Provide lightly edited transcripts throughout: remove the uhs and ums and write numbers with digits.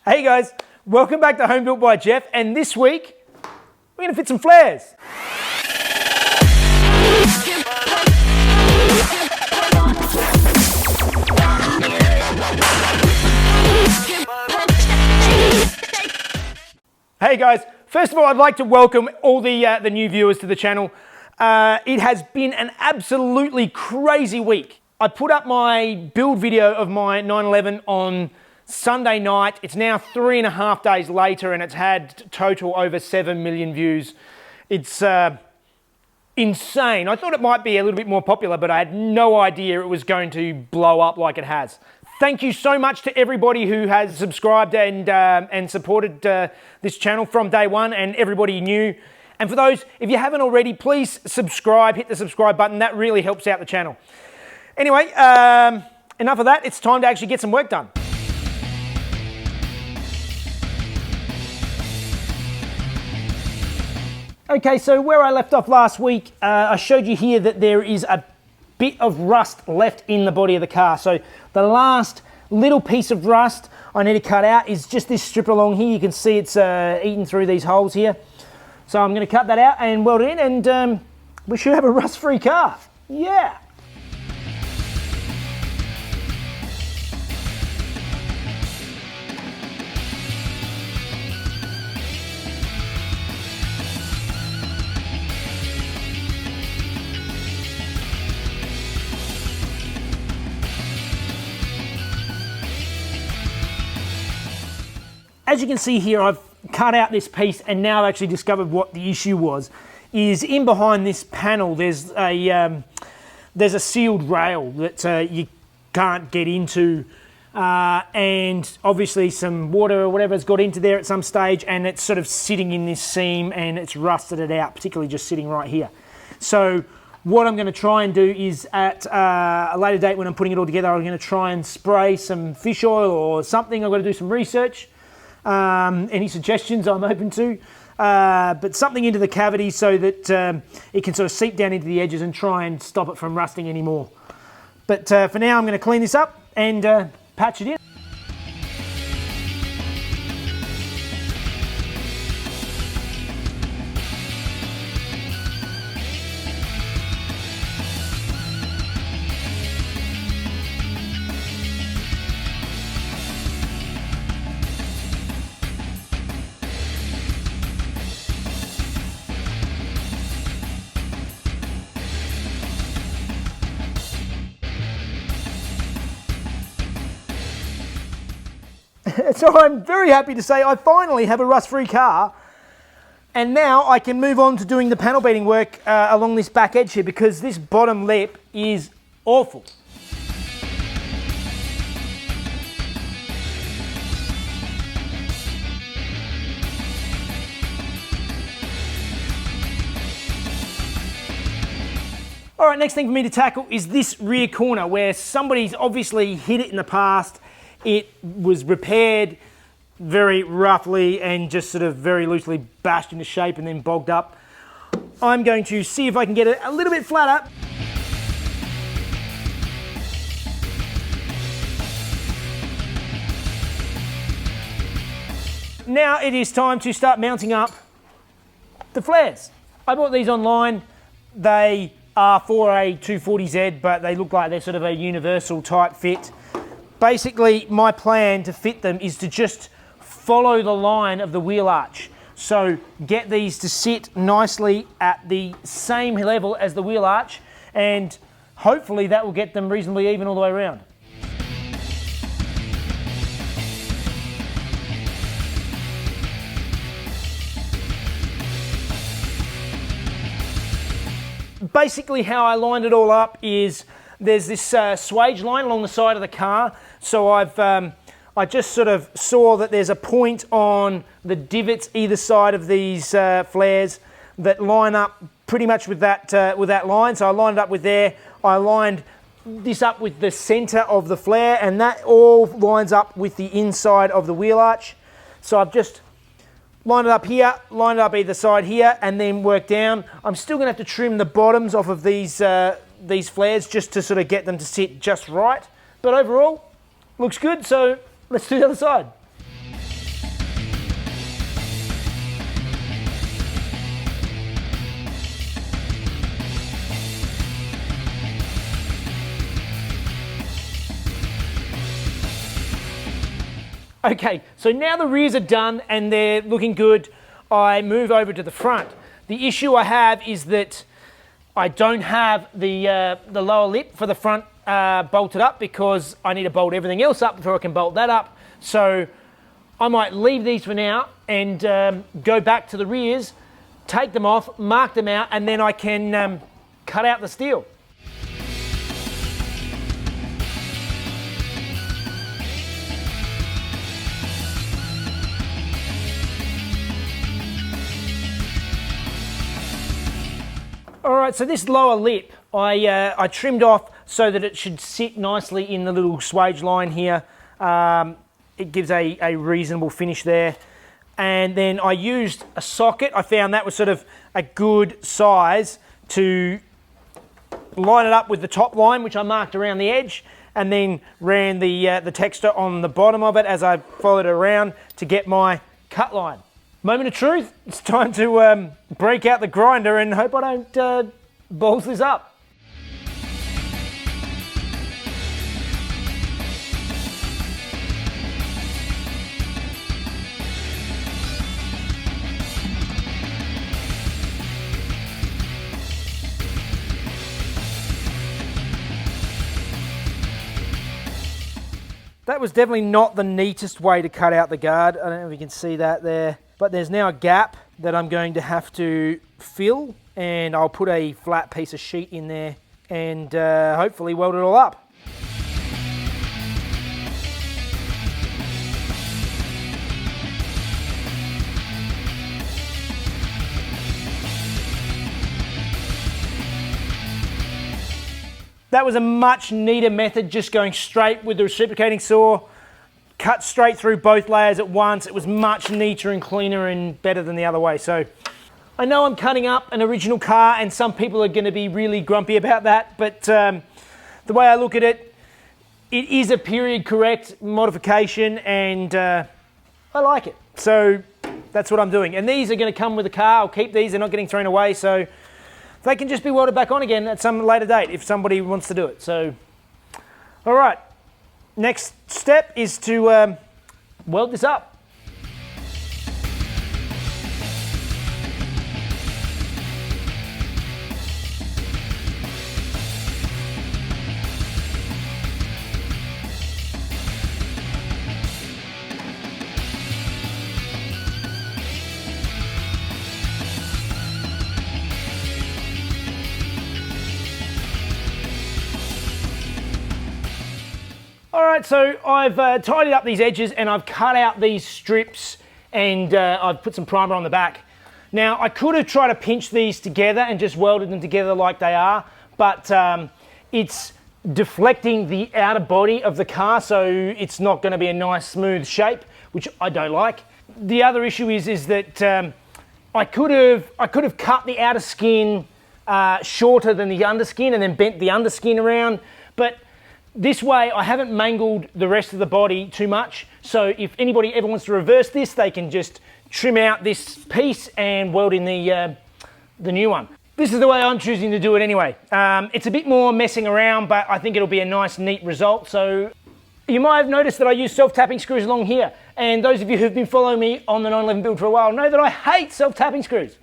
Hey guys, welcome back to Home Built by Jeff, and this week we're going to fit some flares. Hey guys, first of all I'd like to welcome all the new viewers to the channel. It has been an absolutely crazy week. I put up my build video of my 911 on Sunday night. It's now 3.5 days later and it's had total over 7 million views. It's insane. I thought it might be a little bit more popular, but I had no idea it was going to blow up like it has. Thank you so much to everybody who has subscribed and supported this channel from day one, and everybody new. And for those, if you haven't already, please subscribe, hit the subscribe button. That really helps out the channel. Anyway, enough of that. It's time to actually get some work done. Okay, so where I left off last week, I showed you here that there is a bit of rust left in the body of the car. So the last little piece of rust I need to cut out is just this strip along here. You can see it's eaten through these holes here. So I'm going to cut that out and weld it in, and we should have a rust-free car. Yeah! As you can see here, I've cut out this piece, and now I've actually discovered what the issue was. Is in behind this panel, there's a sealed rail that you can't get into, and obviously some water or whatever has got into there at some stage, and it's sort of sitting in this seam and it's rusted it out, particularly just sitting right here. So what I'm going to try and do is at a later date when I'm putting it all together, I'm going to try and spray some fish oil or something. I've got to do some research. Any suggestions I'm open to, but something into the cavity so that it can sort of seep down into the edges and try and stop it from rusting anymore. But for now I'm going to clean this up and patch it in. So I'm very happy to say I finally have a rust-free car, and now I can move on to doing the panel beating work along this back edge here, because this bottom lip is awful. All right, next thing for me to tackle is this rear corner where somebody's obviously hit it in the past. It was repaired very roughly and just sort of very loosely bashed into shape and then bogged up. I'm going to see if I can get it a little bit flatter. Now it is time to start mounting up the flares. I bought these online. They are for a 240Z, but they look like they're sort of a universal type fit. Basically, my plan to fit them is to just follow the line of the wheel arch. So get these to sit nicely at the same level as the wheel arch, and hopefully that will get them reasonably even all the way around. Basically how I lined it all up is there's this swage line along the side of the car. So I just sort of saw that there's a point on the divots either side of these flares that line up pretty much with that line. So I lined it up with there. I lined this up with the center of the flare, and that all lines up with the inside of the wheel arch. So I've just lined it up here, lined it up either side here, and then work down. I'm still going to have to trim the bottoms off of these flares just to sort of get them to sit just right. But overall, looks good, so let's do the other side. Okay, so now the rears are done and they're looking good, I move over to the front. The issue I have is that I don't have the lower lip for the front bolted up because I need to bolt everything else up before I can bolt that up. So I might leave these for now and go back to the rears, take them off, mark them out, and then I can cut out the steel. All right, so this lower lip, I trimmed off so that it should sit nicely in the little swage line here. It gives a reasonable finish there. And then I used a socket. I found that was sort of a good size to line it up with the top line, which I marked around the edge, and then ran the texture on the bottom of it as I followed it around to get my cut line. Moment of truth, it's time to break out the grinder and hope I don't balls this up. That was definitely not the neatest way to cut out the guard. I don't know if you can see that there. But there's now a gap that I'm going to have to fill, and I'll put a flat piece of sheet in there and hopefully weld it all up. That was a much neater method, just going straight with the reciprocating saw. Cut straight through both layers at once. It was much neater and cleaner and better than the other way. So I know I'm cutting up an original car and some people are going to be really grumpy about that, but the way I look at it, it is a period correct modification and I like it. So that's what I'm doing. And these are going to come with the car. I'll keep these, they're not getting thrown away. So they can just be welded back on again at some later date if somebody wants to do it. So, all right. Next step is to weld this up. All right, so I've tidied up these edges and I've cut out these strips and I've put some primer on the back. Now, I could have tried to pinch these together and just welded them together like they are, but it's deflecting the outer body of the car, so it's not going to be a nice smooth shape, which I don't like. The other issue is that I could have cut the outer skin shorter than the underskin and then bent the underskin around, but this way I haven't mangled the rest of the body too much, so if anybody ever wants to reverse this, they can just trim out this piece and weld in the new one. This is the way I'm choosing to do it anyway. It's a bit more messing around, but I think it'll be a nice, neat result. So you might have noticed that I use self-tapping screws along here, and those of you who've been following me on the 911 build for a while know that I hate self-tapping screws.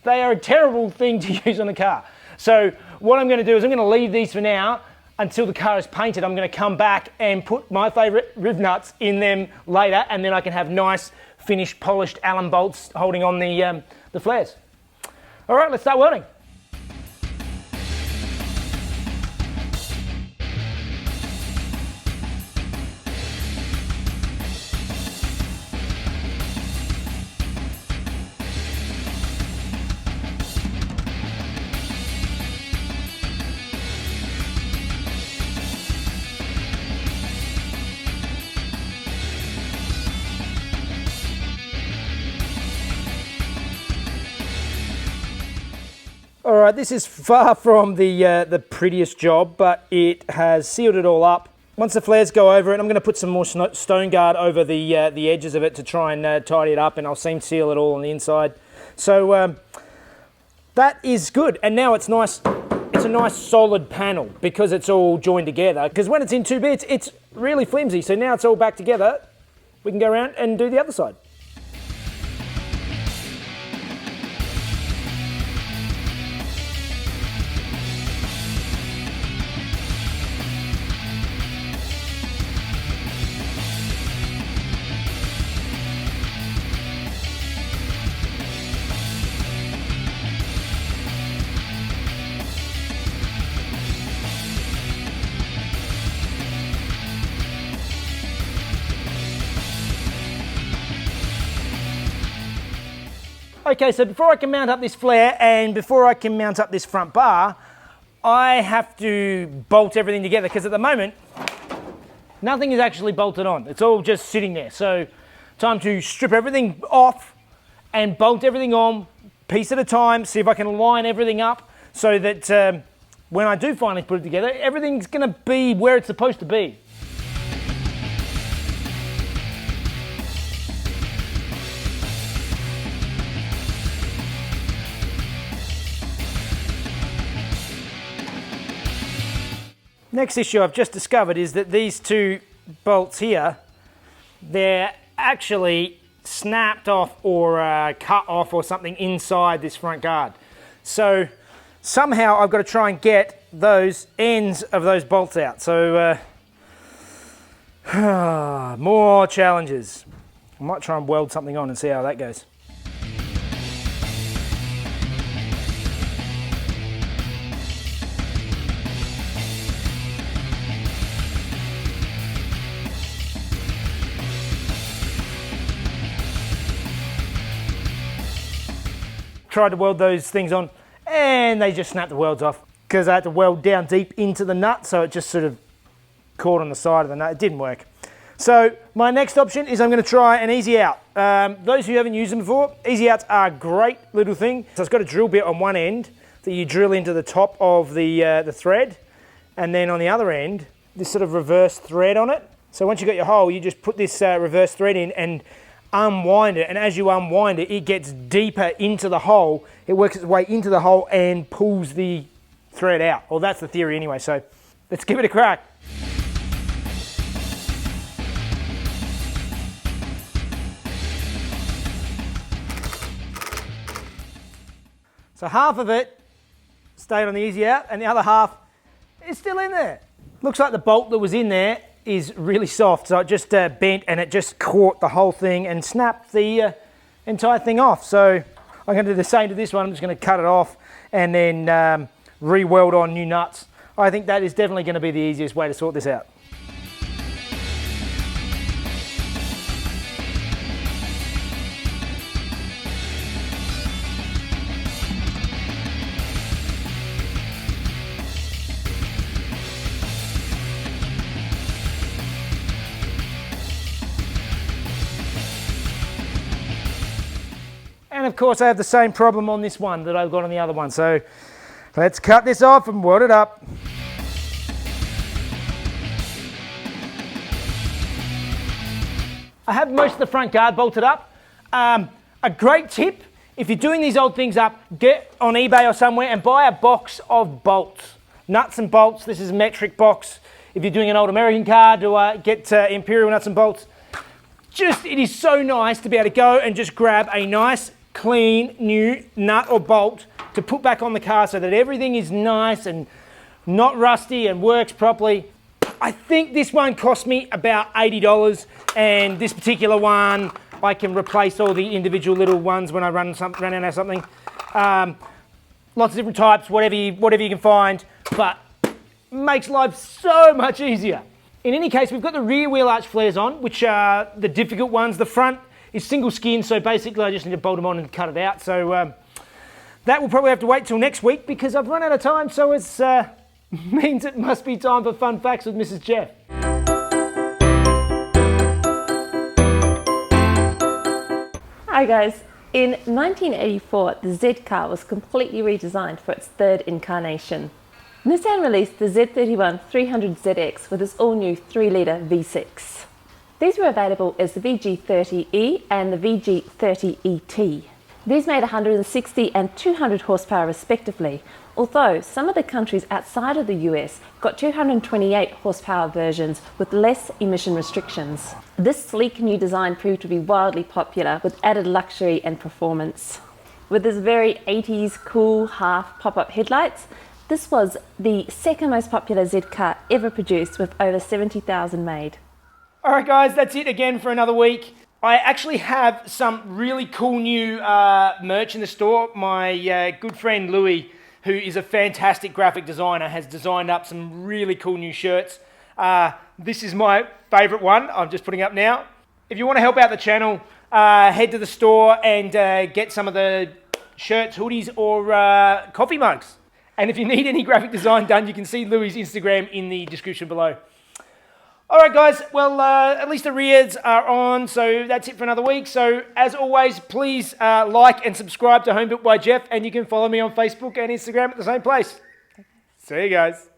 They are a terrible thing to use on a car. So what I'm going to do is I'm going to leave these for now until the car is painted. I'm going to come back and put my favourite riv nuts in them later, and then I can have nice, finished, polished Allen bolts holding on the flares. All right, let's start welding. All right, this is far from the prettiest job, but it has sealed it all up. Once the flares go over it, I'm going to put some more stone guard over the edges of it to try and tidy it up, and I'll seam seal it all on the inside. So that is good, and now it's nice. It's a nice solid panel because it's all joined together. Because when it's in two bits, it's really flimsy. So now it's all back together. we can go around and do the other side. Okay, so before I can mount up this flare and before I can mount up this front bar, I have to bolt everything together because at the moment, nothing is actually bolted on. It's all just sitting there. So time to strip everything off and bolt everything on, piece at a time, see if I can line everything up so that when I do finally put it together, everything's gonna be where it's supposed to be. Next issue I've just discovered is that these two bolts here, they're actually snapped off or cut off or something inside this front guard. So somehow I've got to try and get those ends of those bolts out. So more challenges. I might try and weld something on and see how that goes. Tried to weld those things on and they just snapped the welds off because I had to weld down deep into the nut, so it just sort of caught on the side of the nut. It didn't work. So my next option is I'm going to try an easy out. Those who haven't used them before, easy outs are a great little thing. So it's got a drill bit on one end that you drill into the top of the thread, and then on the other end this sort of reverse thread on it. So once you've got your hole, you just put this reverse thread in and unwind it, and as you unwind it, it gets deeper into the hole. It works its way into the hole and pulls the thread out. Well, that's the theory anyway, so let's give it a crack. So half of it stayed on the easy out and the other half is still in there. Looks like the bolt that was in there is really soft, so it just bent and it just caught the whole thing and snapped the entire thing off. So I'm going to do the same to this one. I'm just going to cut it off and then re-weld on new nuts. I think that is definitely going to be the easiest way to sort this out. And of course I have the same problem on this one that I've got on the other one. So let's cut this off and weld it up. I have most of the front guard bolted up. A great tip, if you're doing these old things up, get on eBay or somewhere and buy a box of bolts. Nuts and bolts. This is a metric box. If you're doing an old American car, get Imperial nuts and bolts. It is so nice to be able to go and just grab a nice, clean, new nut or bolt to put back on the car so that everything is nice and not rusty and works properly. I think this one cost me about $80, and this particular one, I can replace all the individual little ones when I run out of something. Lots of different types, whatever you can find, but makes life so much easier. In any case, we've got the rear wheel arch flares on, which are the difficult ones. The front is single skin, so basically I just need to bolt them on and cut it out. So that will probably have to wait till next week because I've run out of time, so it means it must be time for Fun Facts with Mrs. Jeff. Hi guys. In 1984, the Z car was completely redesigned for its third incarnation. Nissan released the Z31 300ZX with its all-new 3-litre V6. These were available as the VG30E and the VG30ET. These made 160 and 200 horsepower respectively, although some of the countries outside of the US got 228 horsepower versions with less emission restrictions. This sleek new design proved to be wildly popular with added luxury and performance. With this very 80s cool half pop-up headlights, this was the second most popular Z car ever produced with over 70,000 made. Alright guys, that's it again for another week. I actually have some really cool new merch in the store. My good friend Louis, who is a fantastic graphic designer, has designed up some really cool new shirts. This is my favourite one I'm just putting up now. If you want to help out the channel, head to the store and get some of the shirts, hoodies or coffee mugs. And if you need any graphic design done, you can see Louis' Instagram in the description below. Alright guys, well at least the rears are on, so that's it for another week. So as always, please like and subscribe to Home Built by Jeff, and you can follow me on Facebook and Instagram at the same place. See you guys.